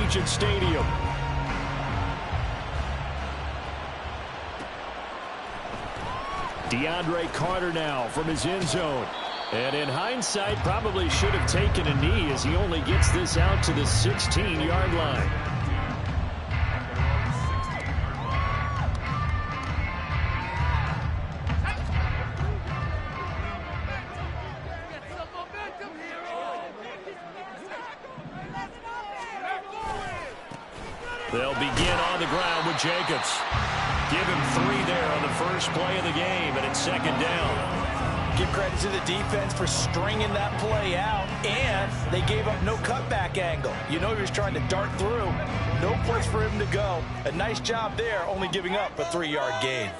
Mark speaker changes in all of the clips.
Speaker 1: Allegiant Stadium. DeAndre Carter now from his end zone. And in hindsight, probably should have taken a knee as he only gets this out to the 16-yard line. They'll begin on the ground with Jacobs. Give him 3 there on the first play of the game, and it's second down.
Speaker 2: Give credit to the defense for stringing that play out, and they gave up no cutback angle. You know he was trying to dart through. No place for him to go. A nice job there, only giving up a 3-yard gain.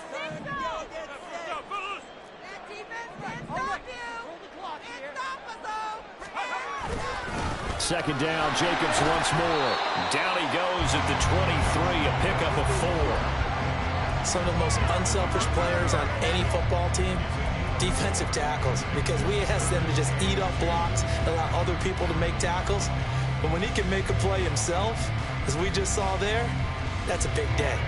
Speaker 1: Second down, Jacobs once more. Down he goes at the 23, a pickup of 4.
Speaker 2: Some of the most unselfish players on any football team, defensive tackles, because we ask them to just eat up blocks, allow other people to make tackles. But when he can make a play himself, as we just saw there, that's a big day.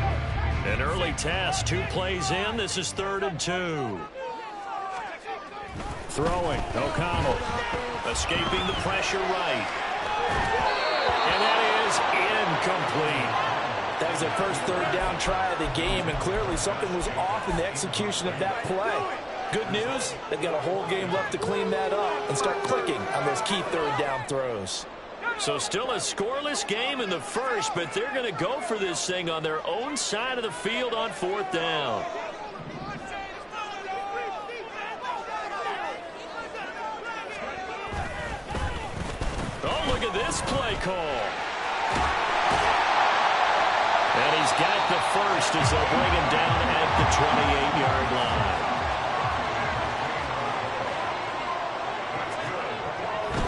Speaker 1: An early task, 2 plays in. This is 3rd and 2. Throwing, O'Connell. Escaping the pressure right. And that is incomplete.
Speaker 2: That was their first 3rd down try of the game, and clearly something was off in the execution of that play. Good news, they've got a whole game left to clean that up and start clicking on those key 3rd down throws.
Speaker 1: So still a scoreless game in the first, but they're going to go for this thing on their own side of the field on 4th down. Oh, look at this play call. And he's got the first as they'll bring him down at the 28-yard line.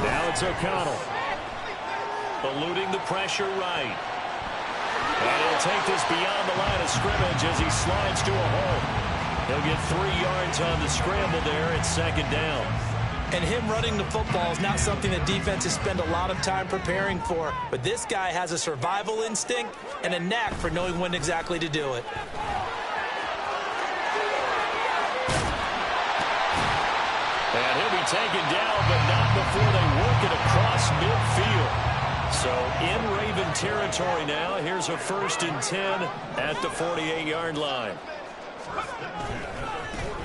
Speaker 1: Now it's O'Connell. Eluding the pressure right. And he'll take this beyond the line of scrimmage as he slides to a hole. He'll get 3 yards on the scramble there at 2nd down.
Speaker 2: And him running the football is not something that defenses spend a lot of time preparing for. But this guy has a survival instinct and a knack for knowing when exactly to do it.
Speaker 1: And he'll be taken down, but not before they work it across midfield. So in Raven territory now. Here's a 1st and 10 at the 48-yard line.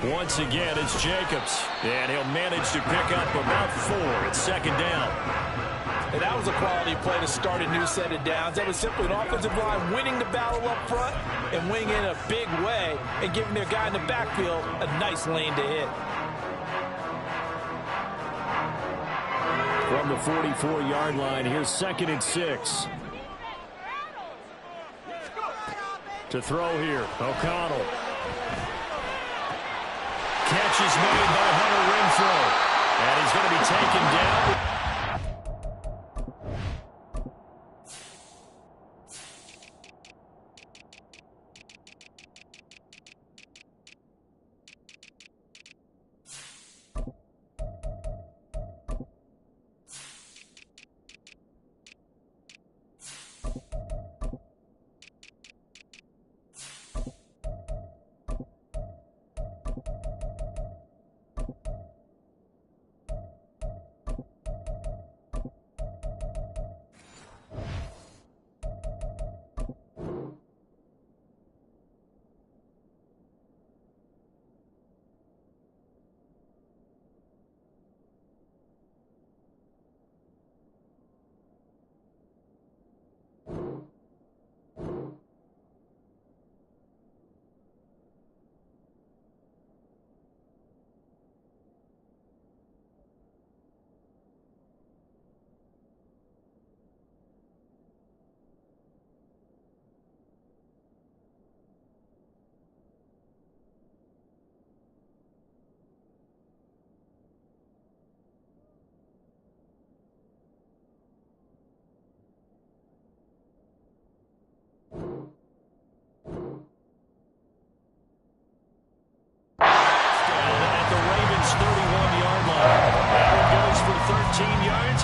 Speaker 1: Once again, it's Jacobs, and he'll manage to pick up about 4 at 2nd down.
Speaker 2: And that was a quality play to start a new set of downs. That was simply an offensive line winning the battle up front and winning in a big way and giving their guy in the backfield a nice lane to hit.
Speaker 1: From the 44-yard line, here's 2nd and 6. To throw here, O'Connell. Catch is made by Hunter Renfrow. And he's going to be taken down.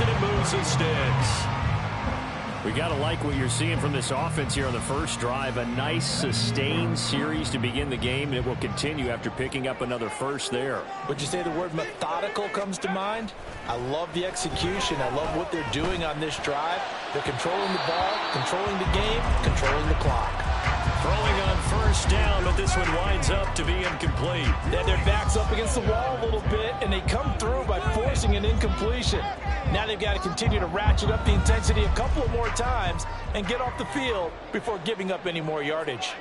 Speaker 1: And it moves and sticks. We got to like what you're seeing from this offense here on the first drive. A nice, sustained series to begin the game, and it will continue after picking up another first there.
Speaker 2: Would you say the word methodical comes to mind? I love the execution. I love what they're doing on this drive. They're controlling the ball, controlling the game, controlling the clock.
Speaker 1: Throwing on first down, but this one winds up to be incomplete.
Speaker 2: Yeah, their back's up against the wall a little bit, and they come through by forcing an incompletion. Now they've got to continue to ratchet up the intensity a couple of more times and get off the field before giving up any more yardage.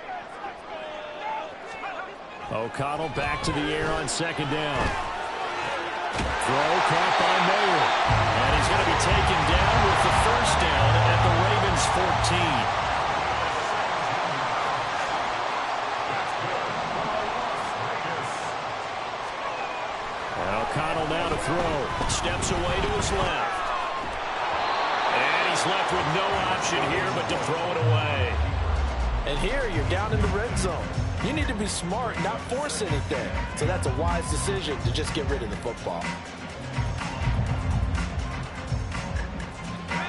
Speaker 1: O'Connell back to the air on second down. Throw caught by Mayer. And he's going to be taken down with the first down at the Ravens 14. O'Connell now to throw. Steps away to his left. And he's left with no option here but to throw it away.
Speaker 2: And here you're down in the red zone. You need to be smart, not force anything. So that's a wise decision to just get rid of the football.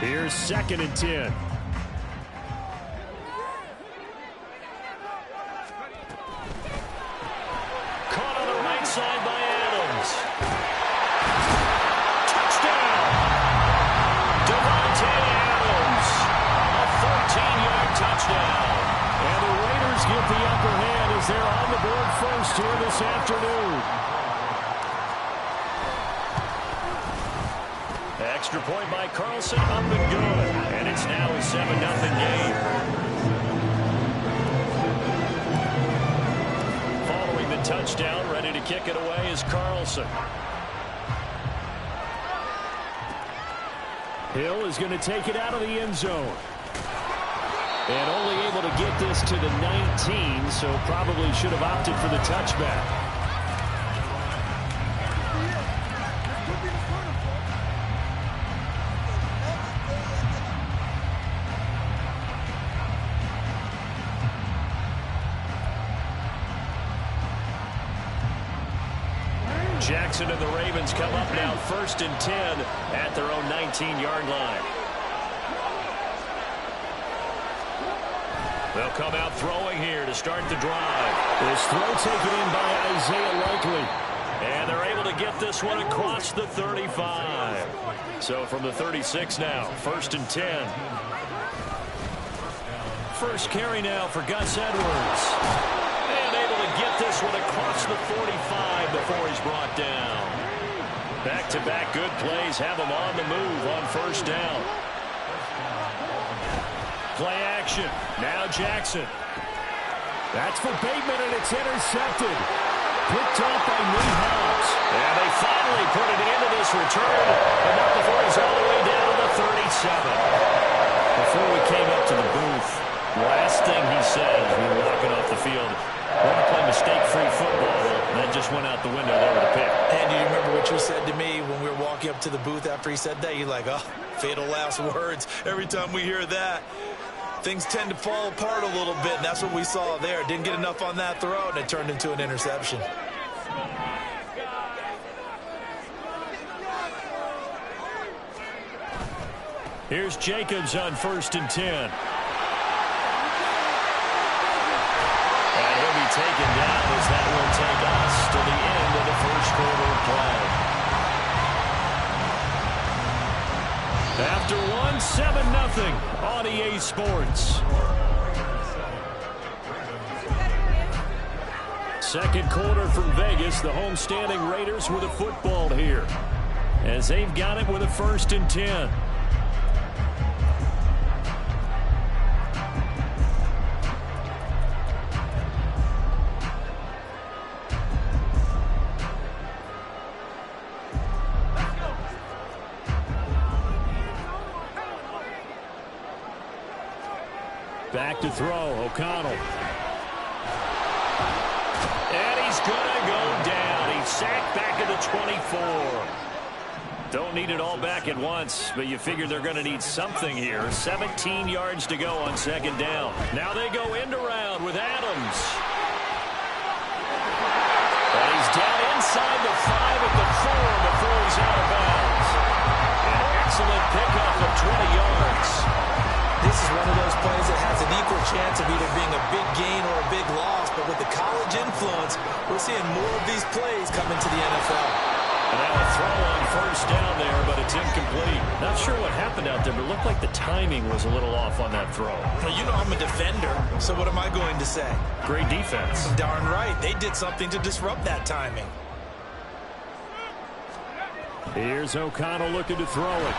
Speaker 1: Here's 2nd and 10. Caught on the right side by Adams. Touchdown! Davante Adams. A 14-yard touchdown. And the Raiders get the upper hand as they're on the board first here this afternoon. Extra point by Carlson, up and good. And it's now a 7-0 game. Following the touchdown, ready to kick it away is Carlson. Hill is going to take it out of the end zone. And only able to get this to the 19, so probably should have opted for the touchback. Jackson and the Ravens come up now 1st and 10 at their own 19-yard line. They'll come out throwing here to start the drive. This throw taken in by Isaiah Likely. And they're able to get this one across the 35. So from the 36 now, 1st and 10. First carry now for Gus Edwards. And able to get this one across the 45 before he's brought down. Back-to-back good plays have him on the move on first down. Play action. Now Jackson. That's for Bateman, and it's intercepted. Picked off by Lee Hobbs. And they finally put it into this return, but not before he's all the way down to the 37. Before we came up to the booth, last thing he said as we were walking off the field, we're going to play mistake-free football. That just went out the window there with a pick.
Speaker 2: And do you remember what you said to me when we were walking up to the booth after he said that? You're like, oh, fatal last words. Every time we hear that, things tend to fall apart a little bit, and that's what we saw there. Didn't get enough on that throw, and it turned into an interception.
Speaker 1: Here's Jacobs on 1st and 10. And he'll be taken down as that will take us to the end of the first quarter of play. After one, 7-0 on EA Sports. Second quarter from Vegas. The homestanding Raiders with a football here, as they've got it with a 1st and 10. Back to throw, O'Connell. And he's going to go down. He's sacked back at the 24. Don't need it all back at once, but you figure they're going to need something here. 17 yards to go on second down. Now they go end around with Adams. And he's down inside the 5 at the 4 before he's out of bounds. An excellent pickup of 20 yards.
Speaker 2: This is one of those plays that has an equal chance of either being a big gain or a big loss, but with the college influence, we're seeing more of these plays come into the NFL.
Speaker 1: And now a throw on first down there, but it's incomplete. Not sure what happened out there, but it looked like the timing was a little off on that throw.
Speaker 2: Well, you know I'm a defender, so what am I going to say?
Speaker 1: Great defense.
Speaker 2: Darn right. They did something to disrupt that timing.
Speaker 1: Here's O'Connell looking to throw it.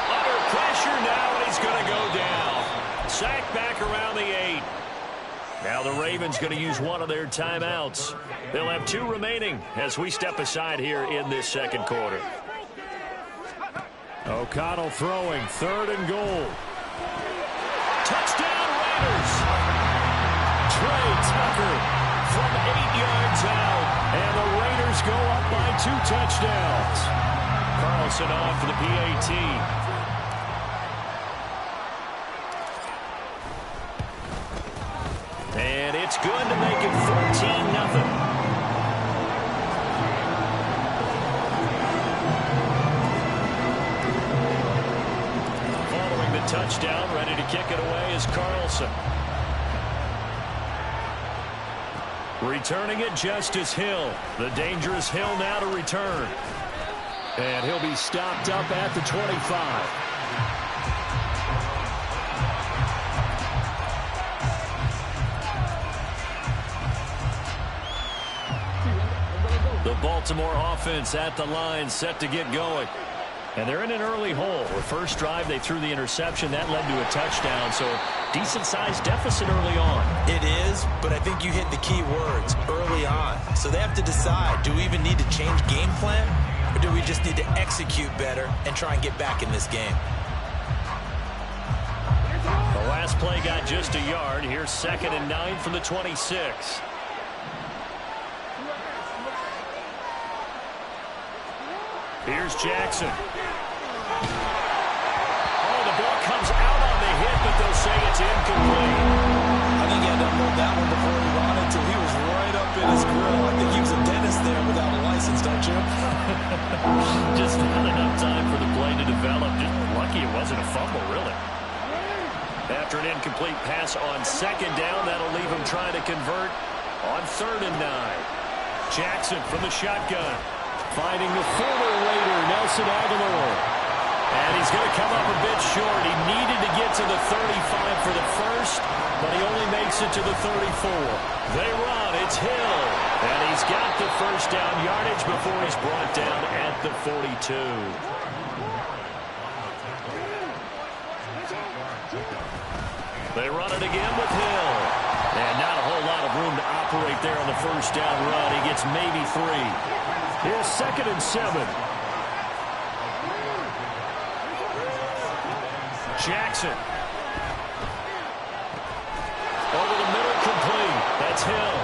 Speaker 1: Under pressure now, and he's going to go down. Sacked back around the 8. Now the Ravens going to use one of their timeouts. They'll have 2 remaining as we step aside here in this second quarter. O'Connell throwing, 3rd and goal. Touchdown Raiders! Trey Tucker from 8 yards out, and the Raiders go up by 2 touchdowns. Carlson on for the PAT. And it's good to make it 14-0. Following the touchdown, ready to kick it away is Carlson. Returning it, Justice Hill. The dangerous Hill now to return. And he'll be stopped up at the 25. The Baltimore offense at the line, set to get going. And they're in an early hole. The first drive, they threw the interception. That led to a touchdown, so decent-sized deficit early on.
Speaker 2: It is, but I think you hit the key words, early on. So they have to decide, do we even need to change game plan, or do we just need to execute better and try and get back in this game?
Speaker 1: The last play got just a yard. Here's 2nd and 9 from the 26. Here's Jackson. Oh, the ball comes out on the hit, but they'll say it's incomplete.
Speaker 2: I think he had to hold that one before he wanted to. He was right up in his grill. I think he was a dentist there without a license, don't you?
Speaker 1: Just not enough time for the play to develop. Just lucky it wasn't a fumble, really. After an incomplete pass on 2nd down, that'll leave him trying to convert on 3rd and 9. Jackson from the shotgun. Finding the former Raider, Nelson Aguilar. And he's going to come up a bit short. He needed to get to the 35 for the first, but he only makes it to the 34. They run. It's Hill. And he's got the first down yardage before he's brought down at the 42. They run it again with Hill. And not a whole lot of room to operate there on the first down run. He gets maybe 3. Here's 2nd and 7. Jackson. Over the middle, complete. That's Hill.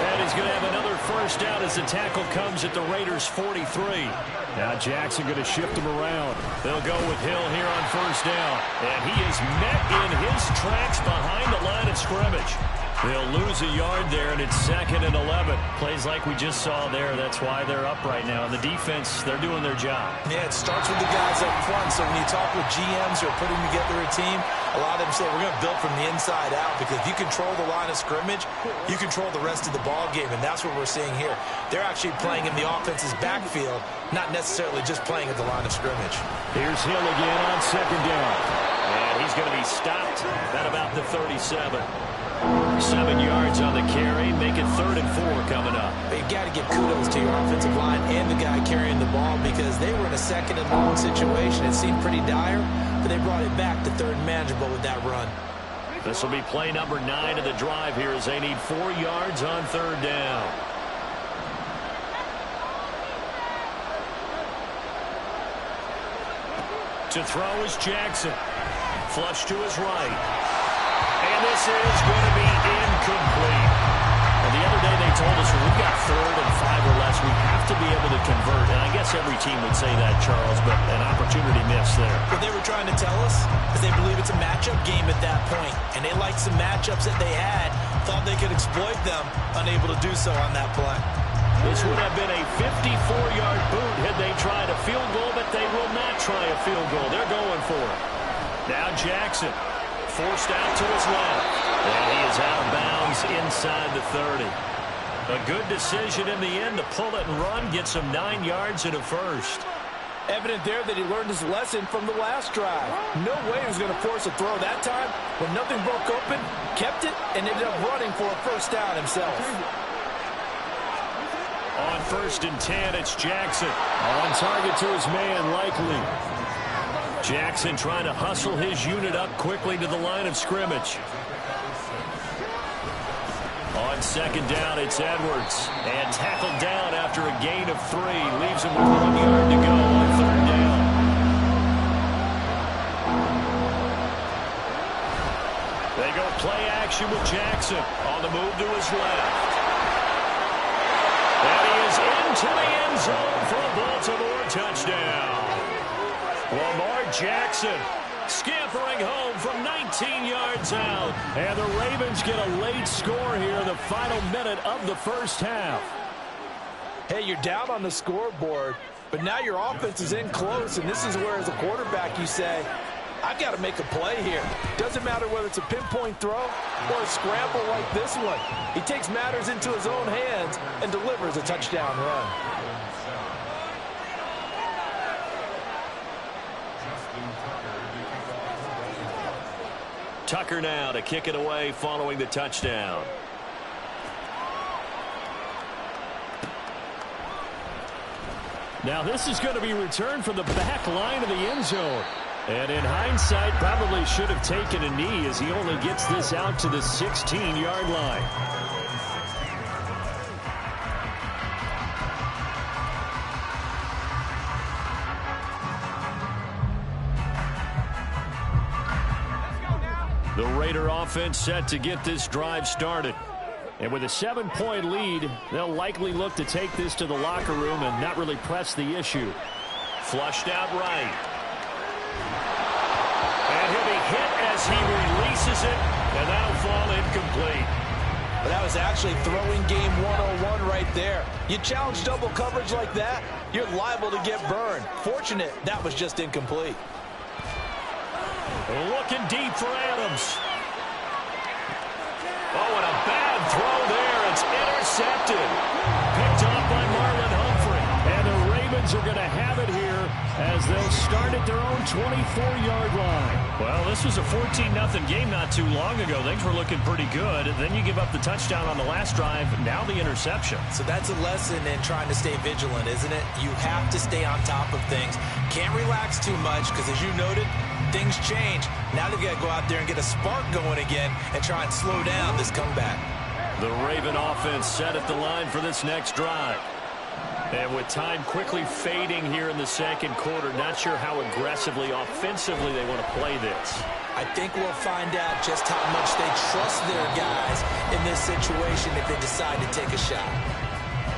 Speaker 1: And he's going to have another first down as the tackle comes at the Raiders' 43. Now Jackson going to shift him around. They'll go with Hill here on first down. And he is met in his tracks behind the line of scrimmage. They'll lose a yard there, and it's 2nd and 11. Plays like we just saw there. That's why they're up right now. And the defense, they're doing their job.
Speaker 2: Yeah, it starts with the guys up front. So when you talk with GMs who are putting together a team, a lot of them say we're going to build from the inside out, because if you control the line of scrimmage, you control the rest of the ball game, and that's what we're seeing here. They're actually playing in the offense's backfield, not necessarily just playing at the line of scrimmage.
Speaker 1: Here's Hill again on 2nd down. And he's going to be stopped at about the 37. 7 yards on the carry. Make it 3rd and 4 coming up.
Speaker 2: You've got to give kudos to your offensive line and the guy carrying the ball, because they were in a 2nd and long situation. It seemed pretty dire, but they brought it back to 3rd and manageable with that run.
Speaker 1: This will be play number 9 of the drive here as they need 4 yards on 3rd down. To throw is Jackson. Flush to his right. And this is going to be incomplete. And the other day they told us when we've got 3rd and 5 or less, we have to be able to convert. And I guess every team would say that, Charles, but an opportunity missed there.
Speaker 2: What they were trying to tell us is they believe it's a matchup game at that point. And they liked some matchups that they had, thought they could exploit them, unable to do so on that play.
Speaker 1: This would have been a 54-yard boot had they tried a field goal, but they will not try a field goal. They're going for it. Now Jackson forced out to his left. And he is out of bounds inside the 30. A good decision in the end to pull it and run, get some 9 yards and a first.
Speaker 2: Evident there that he learned his lesson from the last drive. No way he was going to force a throw that time. When nothing broke open, kept it, and ended up running for a first down himself.
Speaker 1: On 1st and 10, it's Jackson. On target to his man, Likely. Jackson trying to hustle his unit up quickly to the line of scrimmage. On 2nd down, it's Edwards. And tackled down after a gain of 3. Leaves him with 1 yard to go on 3rd down. They go play action with Jackson on the move to his left. And he is into the end zone for a Baltimore touchdown. Lamar Jackson scampering home from 19 yards out. And the Ravens get a late score here in the final minute of the first half.
Speaker 2: Hey, you're down on the scoreboard, but now your offense is in close, and this is where, as a quarterback, you say, I've got to make a play here. Doesn't matter whether it's a pinpoint throw or a scramble like this one. He takes matters into his own hands and delivers a touchdown run.
Speaker 1: Tucker now to kick it away following the touchdown. Now this is going to be returned from the back line of the end zone. And in hindsight, probably should have taken a knee as he only gets this out to the 16-yard line. The Raider offense set to get this drive started. And with a 7-point lead, they'll likely look to take this to the locker room and not really press the issue. Flushed out right. And he'll be hit as he releases it, and that'll fall incomplete.
Speaker 2: But that was actually throwing game 101 right there. You challenge double coverage like that, you're liable to get burned. Fortunate that was just incomplete.
Speaker 1: Looking deep for Adams. Oh, and a bad throw there. It's intercepted. Picked off by Marlon Humphrey. And the Ravens are going to have it here as they'll start at their own 24-yard line. Well, this was a 14-0 game not too long ago. Things were looking pretty good. Then you give up the touchdown on the last drive. Now the interception.
Speaker 2: So that's a lesson in trying to stay vigilant, isn't it? You have to stay on top of things. Can't relax too much because, as you noted, things change. Now they've got to go out there and get a spark going again and try and slow down this comeback.
Speaker 1: The Raven offense set at the line for this next drive. And with time quickly fading here in the second quarter, not sure how aggressively, offensively they want to play this.
Speaker 2: I think we'll find out just how much they trust their guys in this situation if they decide to take a shot.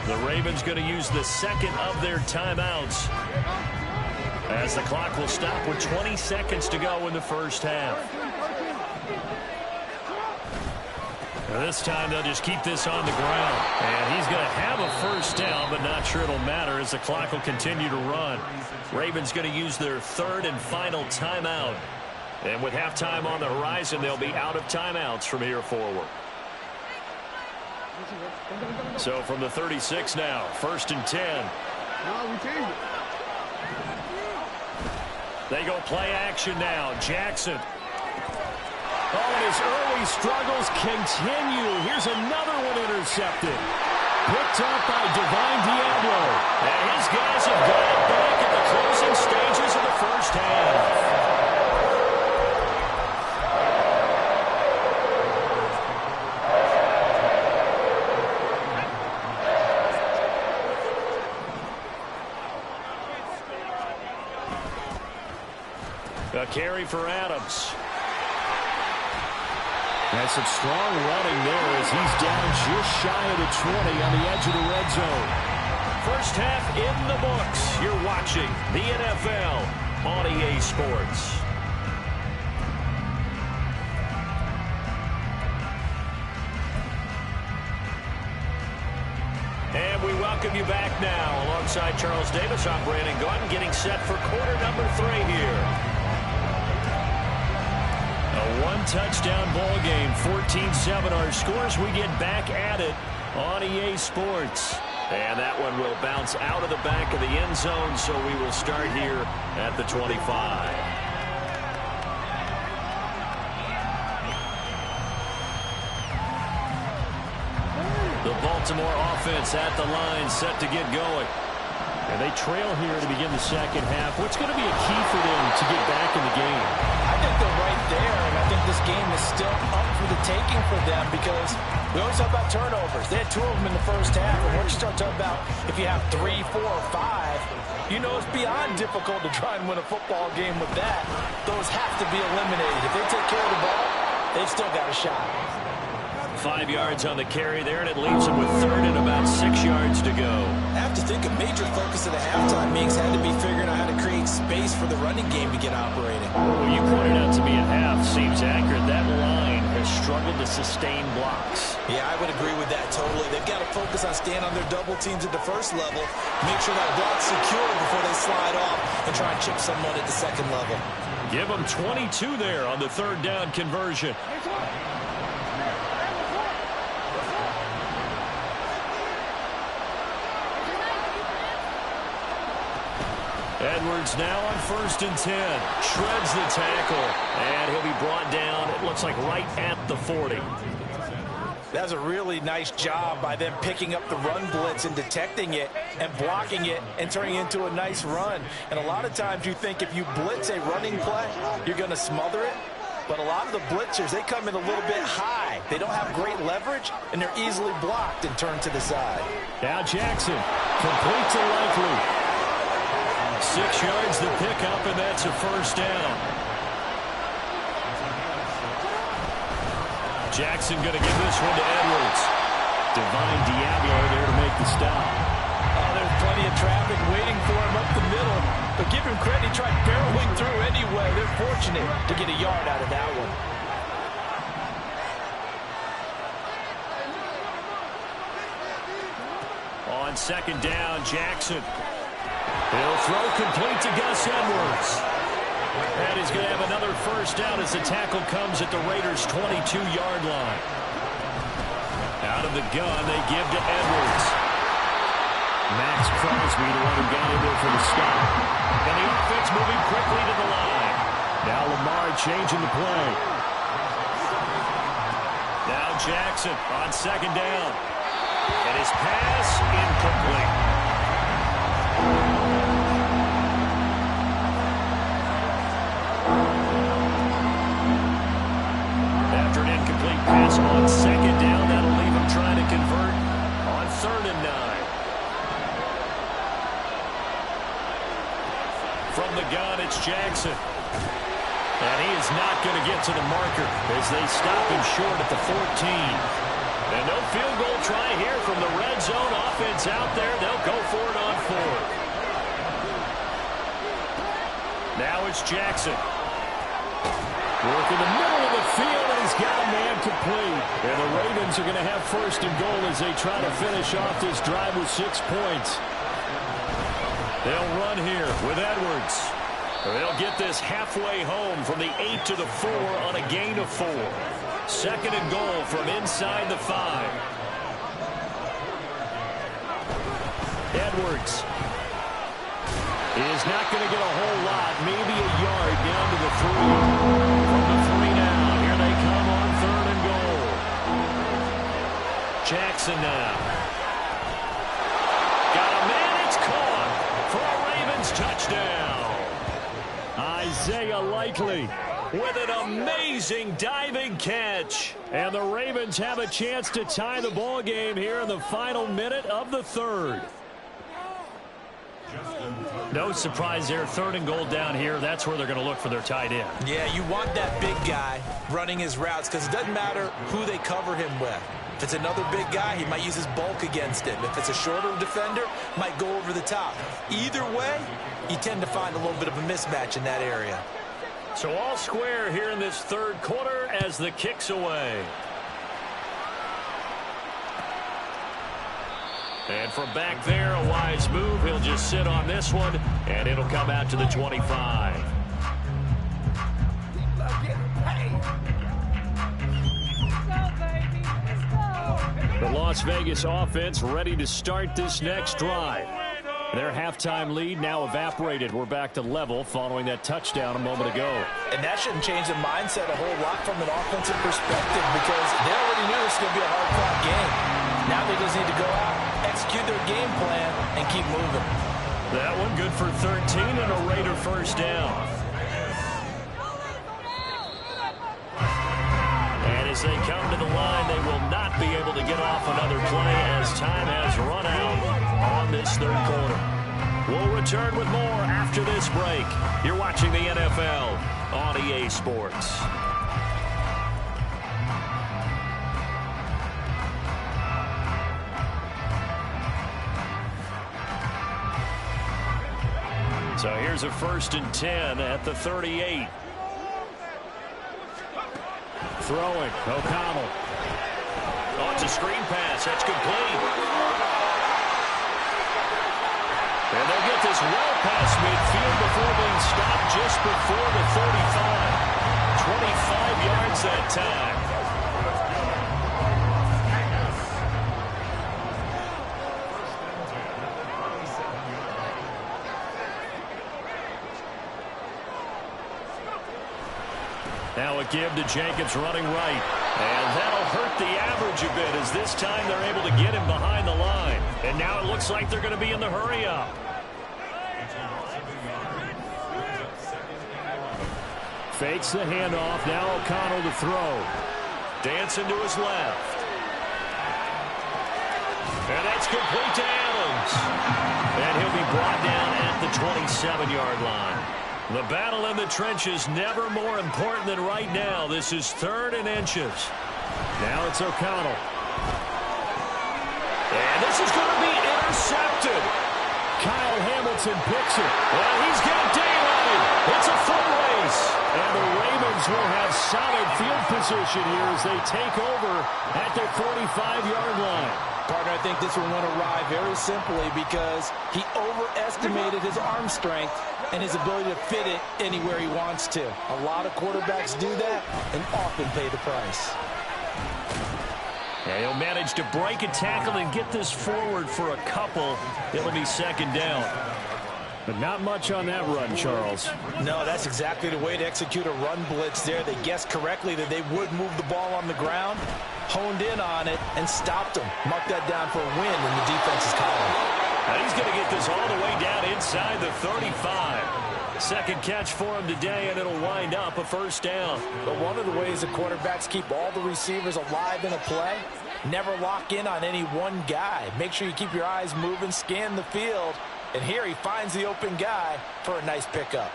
Speaker 1: The Ravens going to use the second of their timeouts as the clock will stop with 20 seconds to go in the first half. This time they'll just keep this on the ground. And he's going to have a first down, but not sure it'll matter as the clock will continue to run. Ravens going to use their third and final timeout. And with halftime on the horizon, they'll be out of timeouts from here forward. So from the 36 now, 1st and 10. They go play action now. Jackson. Oh, and his early struggles continue. Here's another one intercepted. Picked up by Divine Diablo. And his guys have got it back at the closing stages of the first half. A carry for Adams. That's some strong running there as he's down just shy of the 20 on the edge of the red zone. First half in the books. You're watching the NFL on EA Sports. And we welcome you back now. Alongside Charles Davis, I'm Brandon Gaudin, getting set for quarter number 3 here. One touchdown ball game, 14-7 our scores. We get back at it on EA Sports. And that one will bounce out of the back of the end zone, so we will start here at the 25. The Baltimore offense at the line, set to get going. And they trail here to begin the second half. What's going to be a key for them to get back in the game?
Speaker 2: I think they're right there, and I think this game is still up for the taking for them because we always talk about turnovers. They had 2 of them in the first half, and once you start talking about if you have 3, 4, or 5, you know it's beyond difficult to try and win a football game with that. Those have to be eliminated. If they take care of the ball, they've still got a shot.
Speaker 1: 5 yards on the carry there, and it leaves them with third and about 6 yards to go.
Speaker 2: I have to think a major focus of the halftime meetings had to be figuring out how to create space for the running game to get operating.
Speaker 1: Well, you pointed out to me at half seems accurate. That line has struggled to sustain blocks.
Speaker 2: Yeah, I would agree with that totally. They've got to focus on staying on their double teams at the first level, make sure that block's secure before they slide off and try and chip someone at the second level.
Speaker 1: Give them 22 there on the third down conversion. Edwards now on 1st and 10. Shreds the tackle. And he'll be brought down, it looks like right at the 40.
Speaker 2: That's a really nice job by them picking up the run blitz and detecting it and blocking it and turning it into a nice run. And a lot of times you think if you blitz a running play, you're going to smother it. But a lot of the blitzers, they come in a little bit high. They don't have great leverage, and they're easily blocked and turned to the side.
Speaker 1: Now Jackson, complete to Likely. 6 yards the pickup, and that's a first down. Jackson going to give this one to Edwards. Divine Diablo there to make the stop.
Speaker 2: Oh, there's plenty of traffic waiting for him up the middle. But give him credit, he tried barreling through anyway. They're fortunate to get a yard out of that one.
Speaker 1: On second down, Jackson. He'll throw complete to Gus Edwards. And he's going to have another first down as the tackle comes at the Raiders' 22-yard line. Out of the gun, they give to Edwards. Max Crosby, the one who got in there for the stop. And the offense moving quickly to the line. Now Lamar changing the play. Now Jackson on second down. And his pass incomplete. After an incomplete pass on second down, that'll leave him trying to convert on 3rd and 9. From the gun, it's Jackson. And he is not going to get to the marker as they stop him short at the 14. And no field goal try here from the red zone. Offense out there. They'll go for it on 4th. Now it's Jackson. Work in the middle of the field, and he's got a man complete. And the Ravens are going to have 1st and goal as they try to finish off this drive with 6 points. They'll run here with Edwards. They'll get this halfway home from the 8 to the 4 on a gain of 4. 2nd and goal from inside the 5. Edwards is not going to get a whole lot, maybe a yard down to the 3. From the 3 now, here they come on 3rd and goal. Jackson now. Got a man, it's caught for a Ravens touchdown. Isaiah Likely with an amazing diving catch. And the Ravens have a chance to tie the ball game here in the final minute of the 3rd. No surprise there. 3rd and goal down here. That's where they're going to look for their tight end.
Speaker 2: Yeah, you want that big guy running his routes because it doesn't matter who they cover him with. If it's another big guy, he might use his bulk against him. If it's a shorter defender, might go over the top. Either way, you tend to find a little bit of a mismatch in that area.
Speaker 1: So all square here in this 3rd quarter as the kick's away. And from back there, a wise move. He'll just sit on this one, and it'll come out to the 25. Las Vegas offense ready to start this next drive. Their halftime lead now evaporated. We're back to level following that touchdown a moment ago.
Speaker 2: And that shouldn't change the mindset a whole lot from an offensive perspective because they already knew this was going to be a hard-fought game. Now they just need to go out, execute their game plan, and keep moving.
Speaker 1: That one good for 13 and a Raider first down. And as they come to the line, they will not be able to get off another play as time has run out on this third quarter. We'll return with more after this break. You're watching the NFL on EA Sports. So here's a 1st and 10 at the 38. Throwing, O'Connell. Oh, it's a screen pass. That's complete. And they'll get this well past midfield before being stopped just before the 35. 25 yards that time. Now a give to Jacobs running right. And that'll hurt the average a bit as this time they're able to get him behind the line. And now it looks like they're going to be in the hurry-up. Fakes the handoff. Now O'Connell to throw. Dancing to his left. And that's complete to Adams. And he'll be brought down at the 27-yard line. The battle in the trenches never more important than right now. This is 3rd and inches. Now it's O'Connell. And this is going to be intercepted. Kyle Hamilton picks it. Well, he's got daylight. It's a foot race. And the Ravens will have solid field position here as they take over at their 45-yard line.
Speaker 2: Partner, I think this one went awry very simply because he overestimated his arm strength and his ability to fit it anywhere he wants to. A lot of quarterbacks do that and often pay the price.
Speaker 1: Yeah, he'll manage to break a tackle and get this forward for a couple. It'll be 2nd down. But not much on that run, Charles.
Speaker 2: No, that's exactly the way to execute a run blitz there. They guessed correctly that they would move the ball on the ground, honed in on it, and stopped them. Mark that down for a win in the defense's column.
Speaker 1: Now he's going to get this all the way down inside the 35. 2nd catch for him today, and it'll wind up a 1st down.
Speaker 2: But one of the ways the quarterbacks keep all the receivers alive in a play, never lock in on any one guy. Make sure you keep your eyes moving, scan the field, and here he finds the open guy for a nice pickup.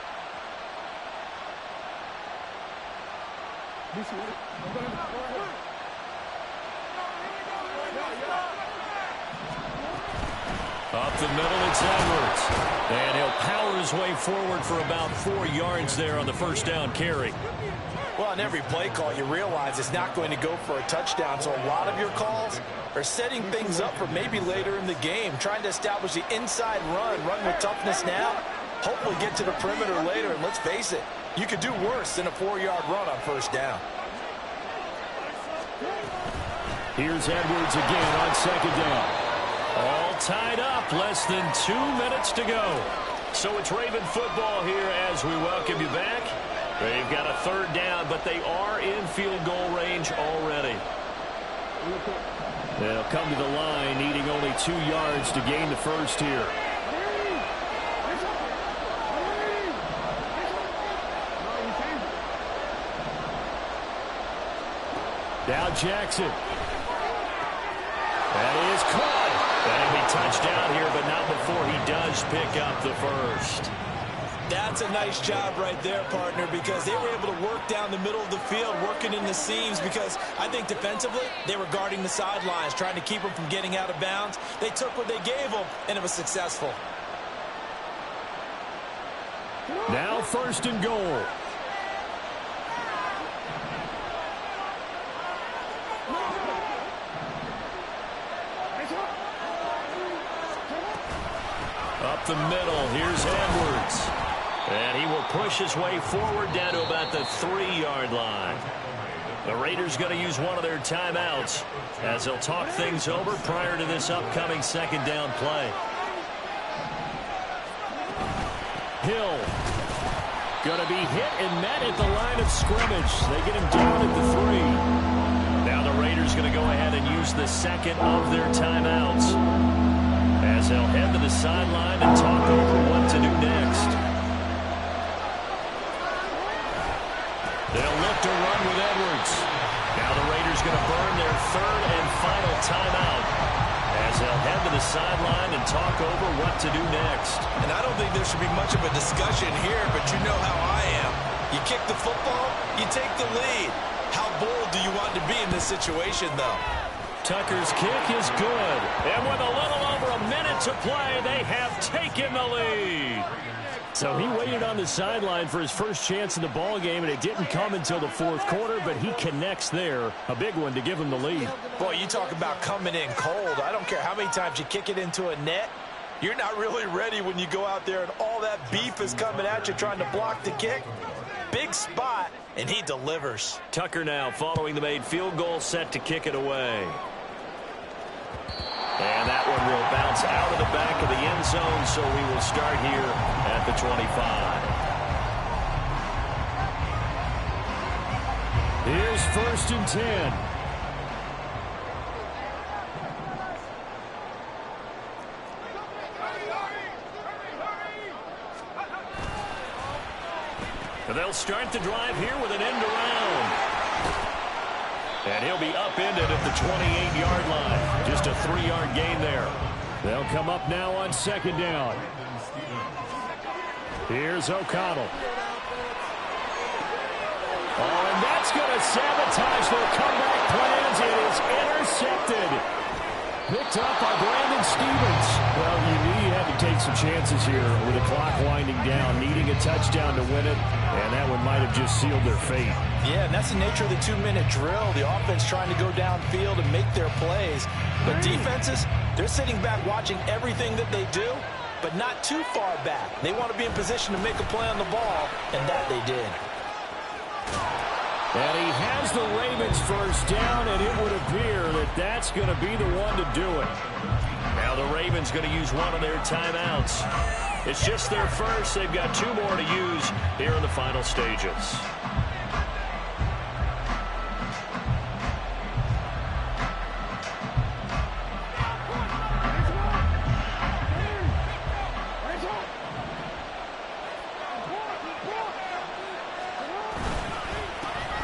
Speaker 1: Up the middle, it's Edwards. And he'll power his way forward for about 4 yards there on the 1st down carry.
Speaker 2: Well, on every play call, you realize it's not going to go for a touchdown. So a lot of your calls are setting things up for maybe later in the game, trying to establish the inside run with toughness now, hopefully get to the perimeter later. And let's face it, you could do worse than a 4-yard run on 1st down.
Speaker 1: Here's Edwards again on 2nd down. All tied up, less than 2 minutes to go. So it's Raven football here as we welcome you back. They've got a 3rd down, but they are in field goal range already. They'll come to the line, needing only 2 yards to gain the 1st here. Now Jackson. That is caught. That'll be touchdown here, but not before he does pick up the 1st.
Speaker 2: That's a nice job right there, partner, because they were able to work down the middle of the field, working in the seams, because I think defensively they were guarding the sidelines, trying to keep them from getting out of bounds. They took what they gave them, and it was successful.
Speaker 1: Now 1st and goal. Up the middle, here's Edwards. And he will push his way forward down to about the 3-yard line. The Raiders going to use one of their timeouts as they'll talk things over prior to this upcoming second down play. Hill going to be hit and met at the line of scrimmage. They get him down at the 3. Now the Raiders going to go ahead and use the second of their timeouts as they'll head to the sideline and talk over what to do next. They'll look to run with Edwards. Now the Raiders going to burn their third and final timeout as they'll head to the sideline and talk over what to do next.
Speaker 2: And I don't think there should be much of a discussion here, but you know how I am. You kick the football, you take the lead. How bold do you want to be in this situation, though?
Speaker 1: Tucker's kick is good. And with a little over a minute to play, they have taken the lead. So he waited on the sideline for his first chance in the ball game, and it didn't come until the fourth quarter, but he connects there. A big one to give him the lead.
Speaker 2: Boy, you talk about coming in cold. I don't care how many times you kick it into a net. You're not really ready when you go out there and all that beef is coming at you trying to block the kick. Big spot, and he delivers.
Speaker 1: Tucker now following the made field goal, set to kick it away. And that one will bounce out of the back of the end zone, so we will start here at the 25. Here's 1st and 10. They'll start the drive here with an end around. And he'll be upended at the 28-yard line. Just a 3-yard gain there. They'll come up now on 2nd down. Here's O'Connell. Oh, and that's going to sabotage their comeback plans. It is intercepted. Picked up by Brandon Stephens. Well, you knew you had to take some chances here with the clock winding down, needing a touchdown to win it, and that one might have just sealed their fate.
Speaker 2: Yeah, and that's the nature of the 2-minute drill. The offense trying to go downfield and make their plays. But defenses, they're sitting back watching everything that they do, but not too far back. They want to be in position to make a play on the ball, and that they did.
Speaker 1: And he has the Ravens first down, and it would appear that that's going to be the one to do it. Now the Ravens going to use one of their timeouts. It's just their first. They've got 2 more to use here in the final stages.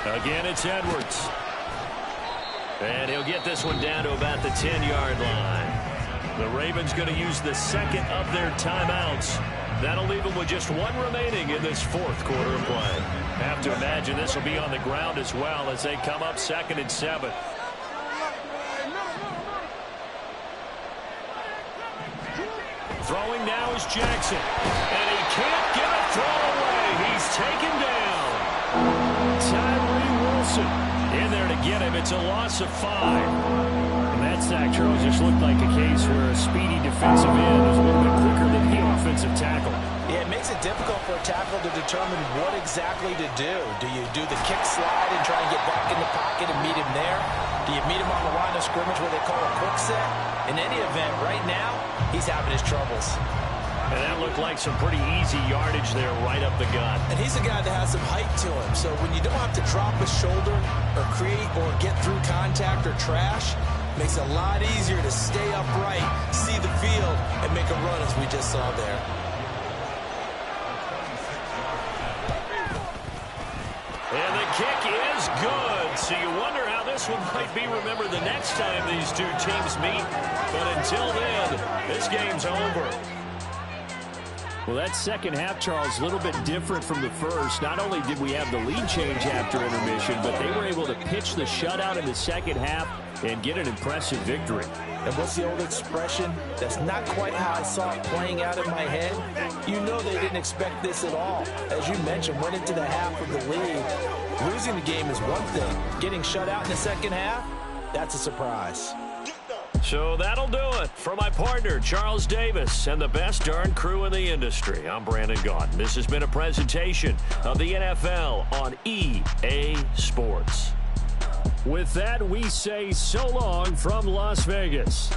Speaker 1: Again, it's Edwards. And he'll get this one down to about the 10-yard line. The Ravens going to use the second of their timeouts. That'll leave them with just 1 remaining in this 4th quarter of play. Have to imagine this will be on the ground as well as they come up 2nd and 7. Throwing now is Jackson. And he can't get a throw away. He's taken down. Tyree Wilson in there to get him. It's a loss of 5. And that sack, Charles, just looked like a case where a speedy defensive end is a little bit quicker than the offensive tackle.
Speaker 2: Yeah, it makes it difficult for a tackle to determine what exactly to do. Do you do the kick slide and try and get back in the pocket and meet him there? Do you meet him on the line of scrimmage where they call a quick set? In any event, right now, he's having his troubles.
Speaker 1: And that looked like some pretty easy yardage there right up the gut.
Speaker 2: And he's a guy that has some height to him. So when you don't have to drop a shoulder or create or get through contact or trash, makes it a lot easier to stay upright, see the field, and make a run as we just saw there.
Speaker 1: And the kick is good. So you wonder how this one might be remembered the next time these 2 teams meet. But until then, this game's over.
Speaker 3: Well, that second half, Charles, a little bit different from the first. Not only did we have the lead change after intermission, but they were able to pitch the shutout in the second half and get an impressive victory.
Speaker 2: And what's the old expression? That's not quite how I saw it playing out in my head. You know they didn't expect this at all. As you mentioned, went into the half with the lead. Losing the game is one thing. Getting shut out in the second half, that's a surprise.
Speaker 1: So that'll do it for my partner, Charles Davis, and the best darn crew in the industry. I'm Brandon Gaudin. This has been a presentation of the NFL on EA Sports.
Speaker 3: With that, we say so long from Las Vegas.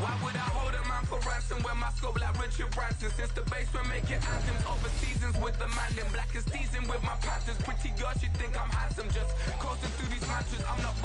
Speaker 4: Why would I hold a man for ransom when my scope like Richard Branson? Since the basement making anthems over seasons with the man, then black is teasing with my patterns. Pretty girl, she think I'm handsome.